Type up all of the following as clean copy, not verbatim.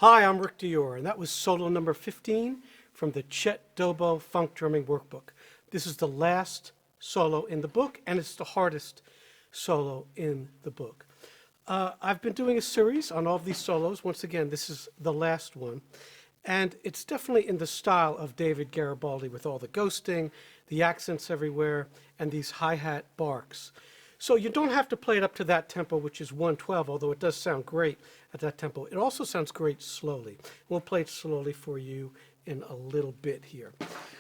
Hi, I'm Rick Dior, and that was solo number 15 from the Chet Doboe Funk Drumming Workbook. This is the last solo in the book, and it's the hardest solo in the book. I've been doing a series on all of these solos. Once again, this is the last one. And it's definitely in the style of David Garibaldi with all the ghosting, the accents everywhere, and these hi-hat barks. So you don't have to play it up to that tempo, which is 112, although it does sound great at that tempo. It also sounds great slowly. We'll play it slowly for you in a little bit here.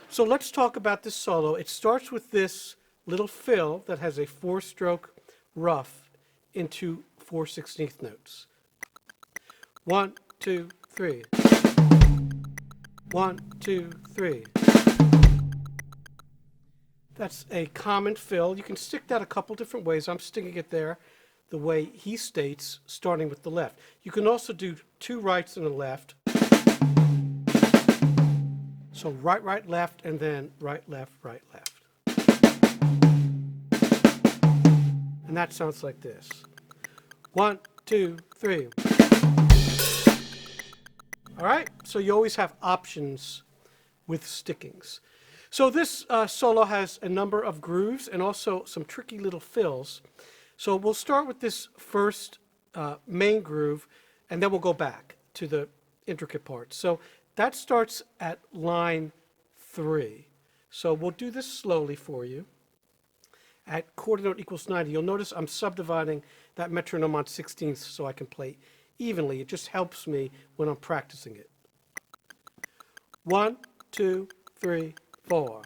So let's talk about this solo. It starts with this little fill that has a 4-stroke rough into 4/16 notes. 1, 2, 3. 1, 2, 3. That's a common fill. You can stick that a couple different ways. I'm sticking it there the way he states, starting with the left. You can also do 2 rights and a left. So right, right, left, and then right, left, right, left. And that sounds like this. 1, 2, 3. All right, so you always have options with stickings. So this solo has a number of grooves and also some tricky little fills. So we'll start with this first main groove, and then we'll go back to the intricate parts. So that starts at line 3. So we'll do this slowly for you. At quarter note equals 90, you'll notice I'm subdividing that metronome on 16ths so I can play evenly. It just helps me when I'm practicing it. 1, 2, 3, 4.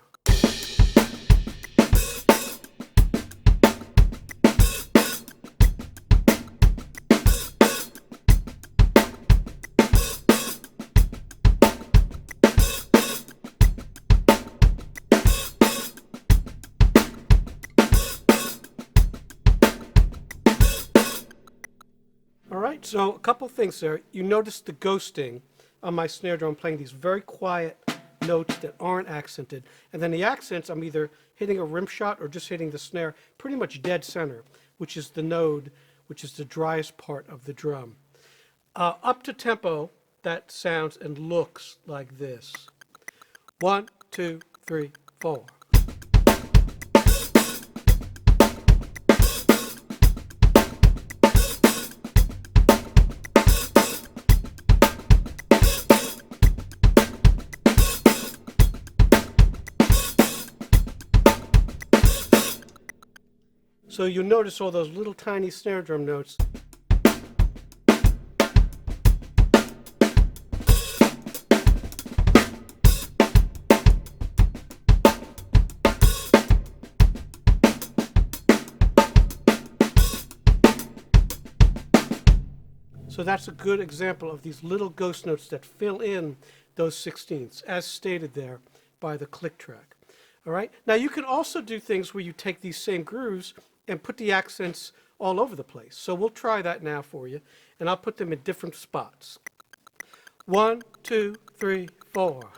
All right, so a couple things there. You notice the ghosting on my snare drum, playing these very quiet notes that aren't accented. And then the accents, I'm either hitting a rim shot or just hitting the snare pretty much dead center, which is the node, which is the driest part of the drum. Up to tempo, that sounds and looks like this. 1, 2, 3, 4. So you'll notice all those little tiny snare drum notes. So that's a good example of these little ghost notes that fill in those 16ths, as stated there by the click track. All right. Now you can also do things where you take these same grooves and put the accents all over the place. So we'll try that now for you, and I'll put them in different spots. 1, 2, 3, 4.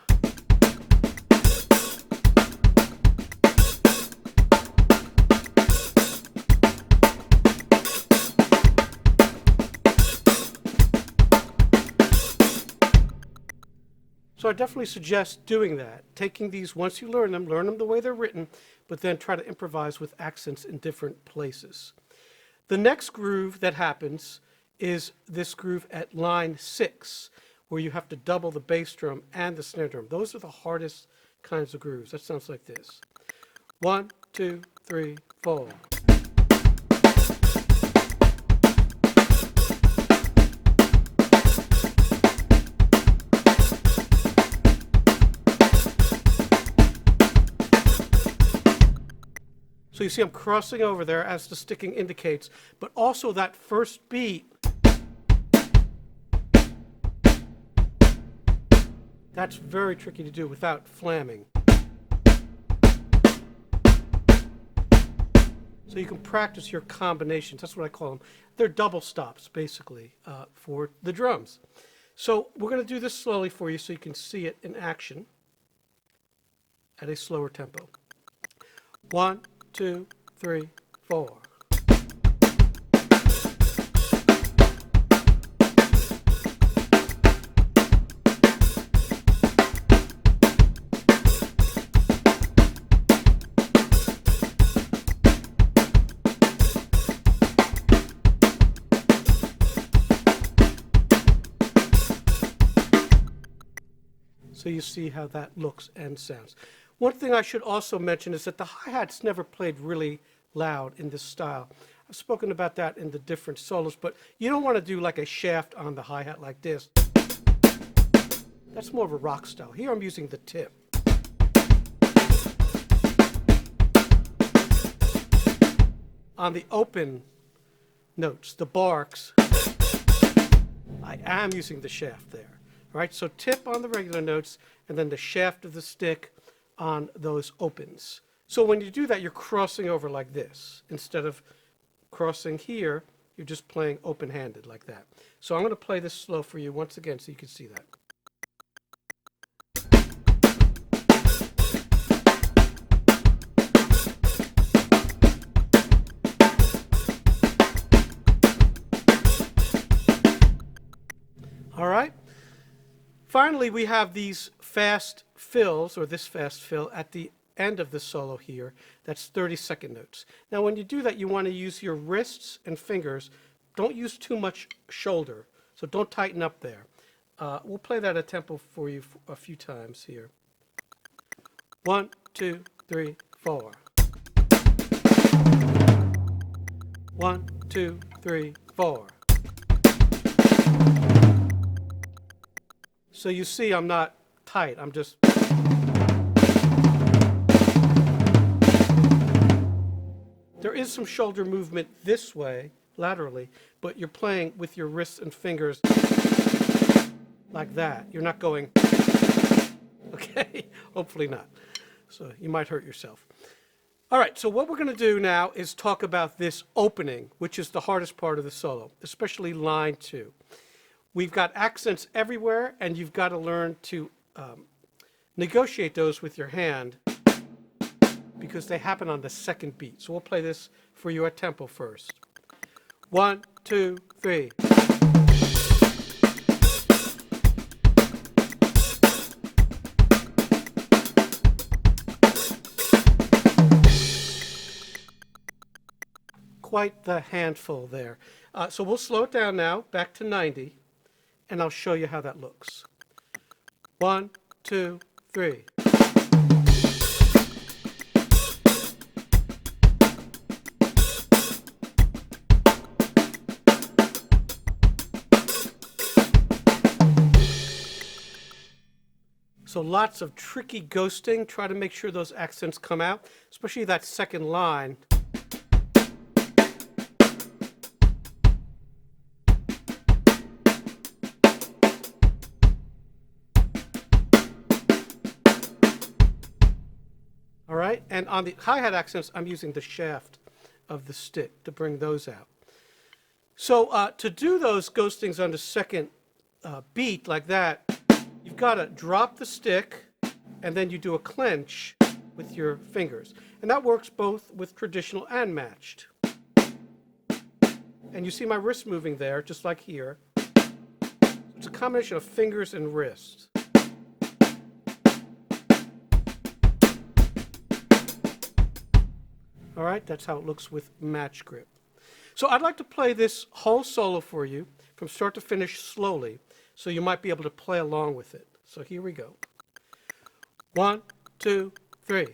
So I definitely suggest doing that, taking these, once you learn them the way they're written, but then try to improvise with accents in different places. The next groove that happens is this groove at line 6, where you have to double the bass drum and the snare drum. Those are the hardest kinds of grooves. That sounds like this. 1, 2, 3, 4. So you see I'm crossing over there as the sticking indicates, but also that first beat, that's very tricky to do without flamming. So you can practice your combinations. That's what I call them. They're double stops, basically, for the drums. So we're going to do this slowly for you so you can see it in action at a slower tempo. 1, 2, 3, 4. see how that looks and sounds. One thing I should also mention is that the hi-hat's never played really loud in this style. I've spoken about that in the different solos, but you don't want to do like a shaft on the hi-hat like this. That's more of a rock style. Here I'm using the tip. On the open notes, the barks, I am using the shaft there. All right, so tip on the regular notes and then the shaft of the stick on those opens. So when you do that, you're crossing over like this. Instead of crossing here, you're just playing open-handed like that. So I'm going to play this slow for you once again so you can see that. All right. Finally, we have these fast fills, or this fast fill, at the end of the solo here. That's 30-second notes. Now, when you do that, you want to use your wrists and fingers. Don't use too much shoulder, so don't tighten up there. We'll play that at tempo for you a few times here. 1, 2, 3, 4. 1, 2, 3, 4. So you see I'm not tight, I'm just... There is some shoulder movement this way, laterally, but you're playing with your wrists and fingers like that. You're not going, okay? Hopefully not. So you might hurt yourself. All right, so what we're going to do now is talk about this opening, which is the hardest part of the solo, especially line 2. We've got accents everywhere, and you've got to learn to negotiate those with your hand because they happen on the second beat. So we'll play this for you at tempo first. 1, 2, 3. Quite the handful there. So we'll slow it down now, back to 90. And I'll show you how that looks. 1, 2, 3. So lots of tricky ghosting. Try to make sure those accents come out, especially that second line. All right, and on the hi-hat accents, I'm using the shaft of the stick to bring those out. So to do those ghostings on the second beat like that, you've got to drop the stick, and then you do a clench with your fingers. And that works both with traditional and matched. And you see my wrist moving there, just like here. It's a combination of fingers and wrists. All right, that's how it looks with match grip. So I'd like to play this whole solo for you from start to finish slowly, so you might be able to play along with it. So here we go. 1, 2, 3.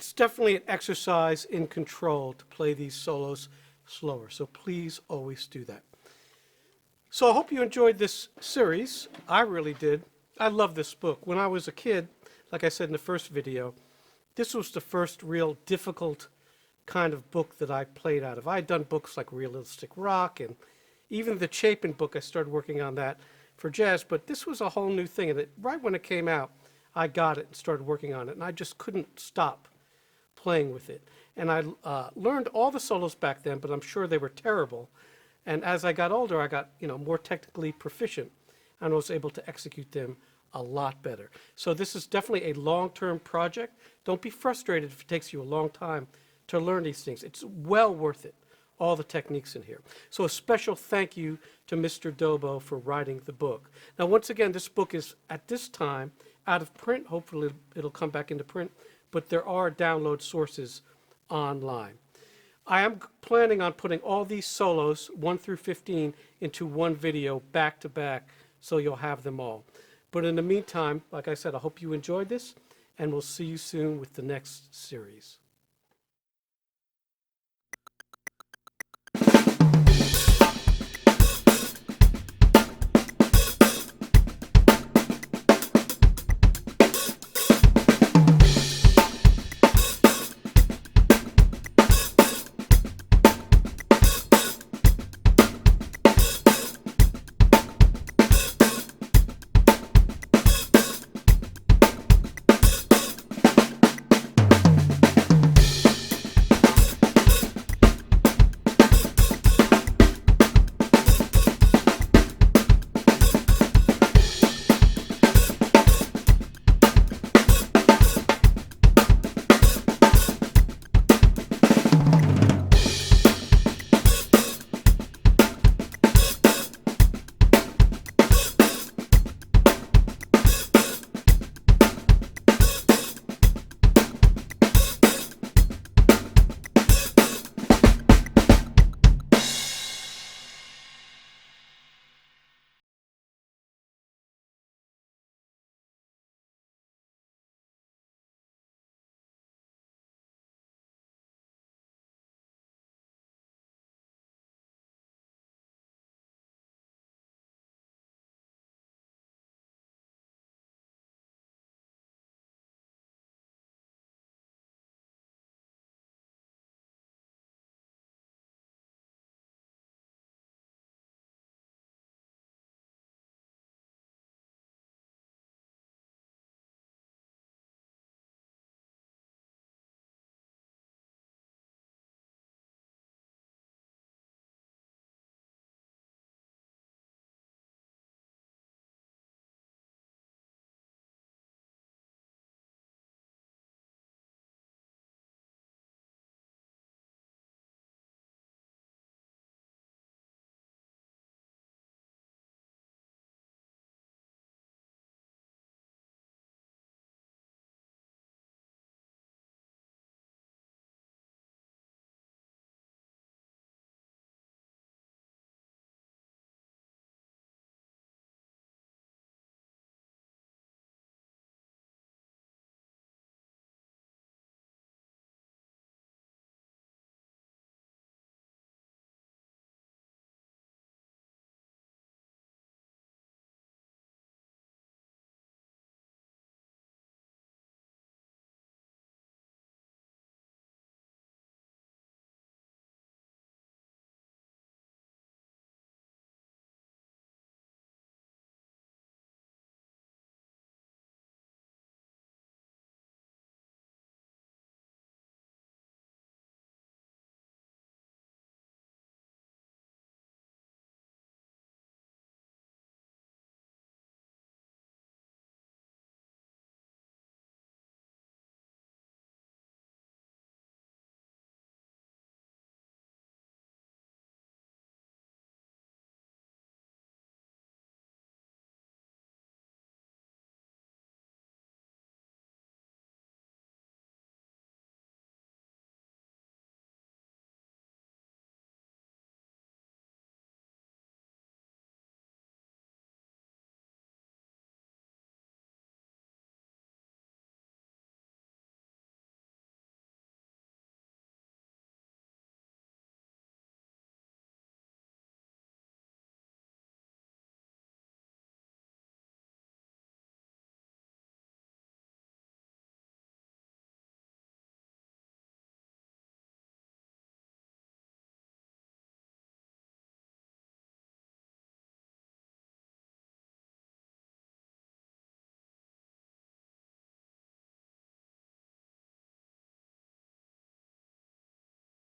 it's definitely an exercise in control to play these solos slower. So please always do that. So I hope you enjoyed this series. I really did. I love this book. When I was a kid, like I said in the first video, this was the first real difficult kind of book that I played out of. I had done books like Realistic Rock, and even the Chapin book, I started working on that for jazz, but this was a whole new thing. And right when it came out, I got it and started working on it, and I just couldn't stop playing with it. And I learned all the solos back then, but I'm sure they were terrible. And as I got older, I got more technically proficient and was able to execute them a lot better. So this is definitely a long-term project. Don't be frustrated if it takes you a long time to learn these things. It's well worth it, all the techniques in here. So a special thank you to Mr. Doboe for writing the book. Now, once again, this book is, at this time, out of print. Hopefully it'll come back into print, but there are download sources online. I am planning on putting all these solos, 1 through 15, into one video back to back, so you'll have them all. But in the meantime, like I said, I hope you enjoyed this, and we'll see you soon with the next series.